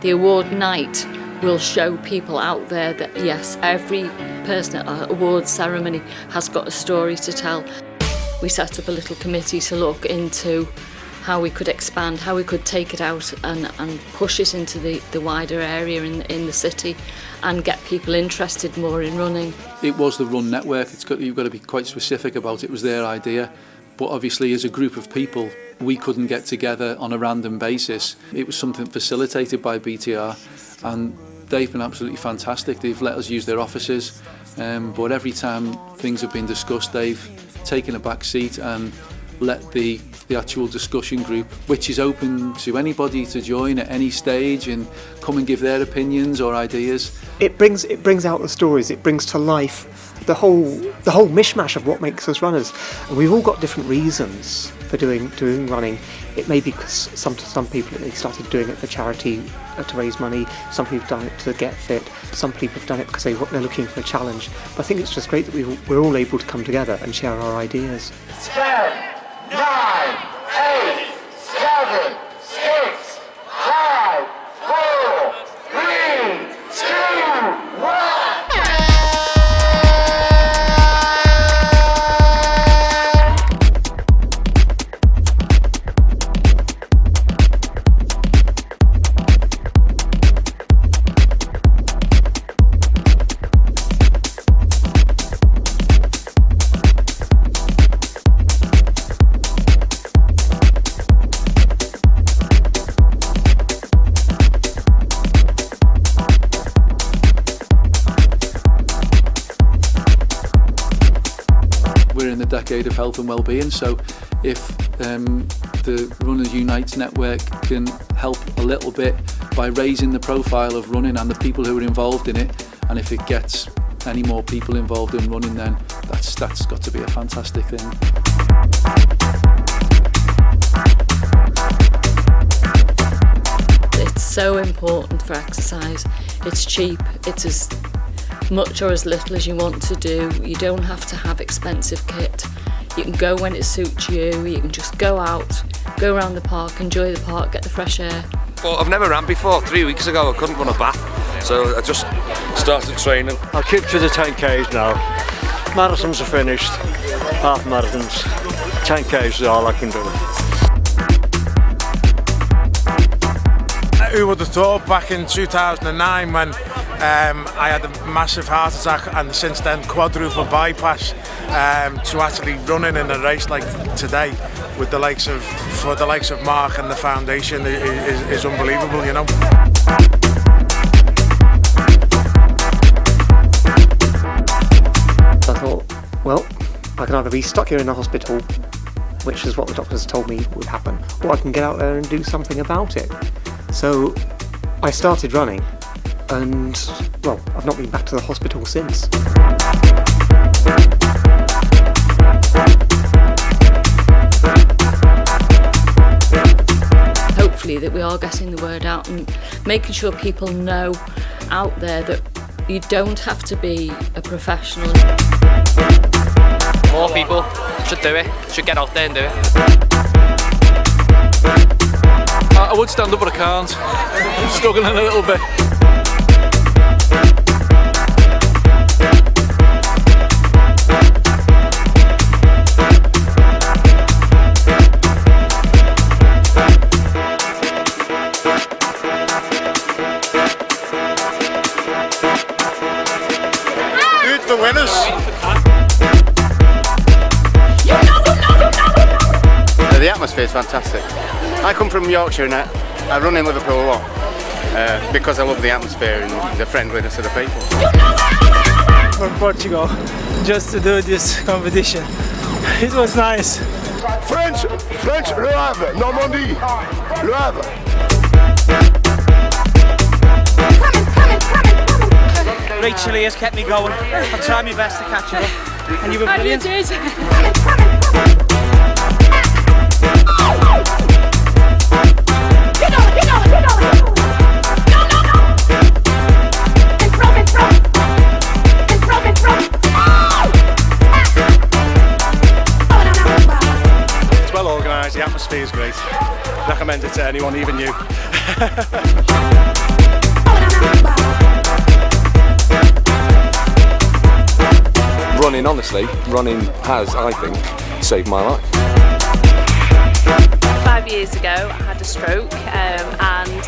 The award night will show people out there that yes, every person at our awards ceremony has got a story to tell. We set up a little committee to look into how we could expand, how we could take it out and push it into the wider area in the city and get people interested more in running. It was the Run Network. You've got to be quite specific about it. It was their idea. But obviously as a group of people, we couldn't get together on a random basis. It was something facilitated by BTR, and they've been absolutely fantastic. They've let us use their offices, but every time things have been discussed, they've taken a back seat and let the actual discussion group, which is open to anybody to join at any stage and come and give their opinions or ideas. It brings out the stories. It brings to life the whole mishmash of what makes us runners. And we've all got different reasons for doing running. It may be because some people they started doing it for charity to raise money. Some people have done it to get fit. Some people have done it because they're looking for a challenge. But I think it's just great that we're all able to come together and share our ideas. 10, 9, 8, 7, 6, 5, 4, 3, 2, 1. We're in the decade of health and well-being, so if the Runners Unite network can help a little bit by raising the profile of running and the people who are involved in it, and if it gets any more people involved in running, then that's got to be a fantastic thing. It's so important for exercise. It's cheap. It's as much or as little as you want to do. You don't have to have expensive kit. You can go when it suits you. You can just go out, go around the park, enjoy the park, get the fresh air. Well, I've never ran before. 3 weeks ago I couldn't run a bath, so I just started training. I'll keep to the 10Ks now. Marathons are finished, half marathons. 10Ks is all I can do. Who would have thought back in 2009 when I had a massive heart attack and since then quadruple bypass, to actually running in a race like today with the likes of Mark and the foundation is unbelievable, you know. I thought, well, I can either be stuck here in the hospital, which is what the doctors told me would happen, or I can get out there and do something about it. So I started running, and well, I've not been back to the hospital since. Hopefully that we are getting the word out and making sure people know out there that you don't have to be a professional. More people should do it, should get out there and do it. I would stand up, but I can't. I'm struggling a little bit. Who's the winners? The atmosphere is fantastic. I come from Yorkshire and I run in Liverpool a lot because I love the atmosphere and the friendliness of the people. From Portugal, just to do this competition. It was nice. French, Le Havre, Normandy, Le Havre. Great chilly has kept me going. I'll try my best to catch you up. And you were brilliant. It's well organised, the atmosphere is great. Recommend it to anyone, even you. Running, honestly, running has, I think, saved my life. 5 years ago I had a stroke and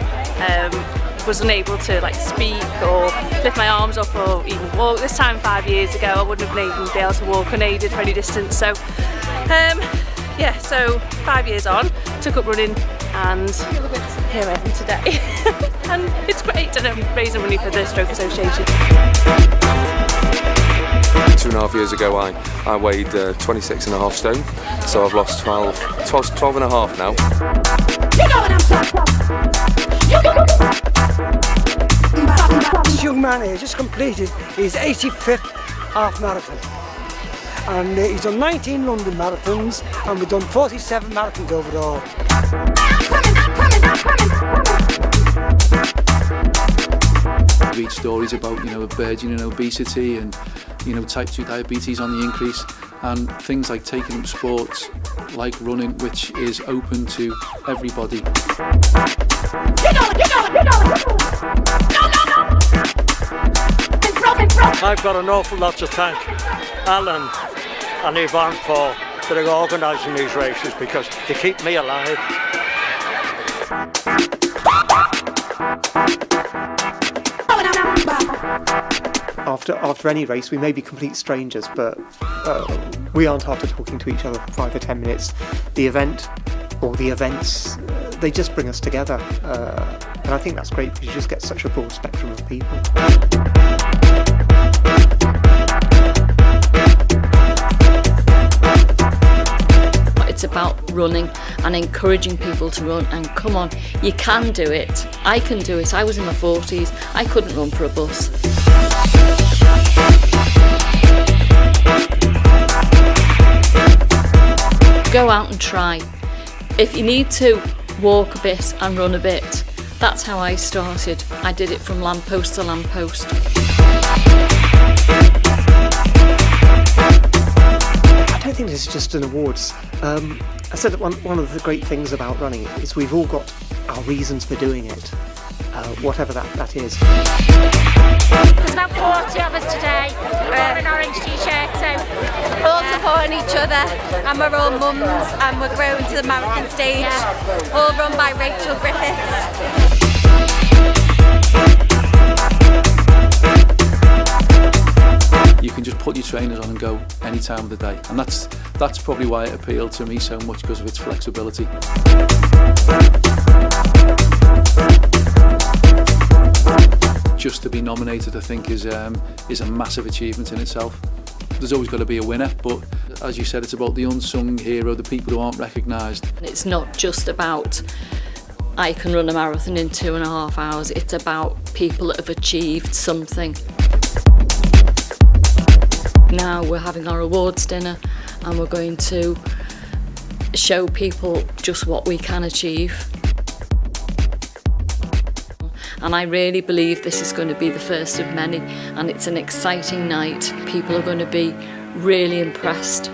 was unable to speak or lift my arms up or even walk. This time 5 years ago I wouldn't have even been able to walk unaided for any distance. So yeah, so 5 years on, took up running and here I am today. And it's great, and I'm raising money for the Stroke Association. 2.5 years ago I weighed 26.5 stone, so I've lost 12.5 now. This young man here just completed his 85th half marathon, and he's done 19 London marathons, and we've done 47 marathons overall. Read stories about a burgeoning obesity and type 2 diabetes on the increase, and things like taking up sports like running, which is open to everybody. I've got an awful lot to thank Alan and Yvonne for organising these races, because they keep me alive. After any race, we may be complete strangers, but we aren't after talking to each other for 5 or 10 minutes. The event or the events, they just bring us together, and I think that's great because you just get such a broad spectrum of people. It's about running and encouraging people to run, and come on, you can do it. I can do it. I was in my 40s, I couldn't run for a bus. Go out and try. If you need to walk a bit and run a bit, that's how I started. I did it from lamppost to lamppost. I don't think this is just an awards. I said that one of the great things about running is we've all got our reasons for doing it, whatever that is. There's about 40 of us today. We're wearing orange t-shirts, so we're all supporting each other, and we're all mums, and we're growing to the marathon stage, all run by Rachel Griffiths. You can just put your trainers on and go any time of the day, and that's probably why it appealed to me so much, because of its flexibility. Just to be nominated, I think, is a massive achievement in itself. There's always got to be a winner, but as you said, it's about the unsung hero, the people who aren't recognised. It's not just about I can run a marathon in 2.5 hours. It's about people that have achieved something. Now we're having our awards dinner, and we're going to show people just what we can achieve. And I really believe this is going to be the first of many, and it's an exciting night. People are going to be really impressed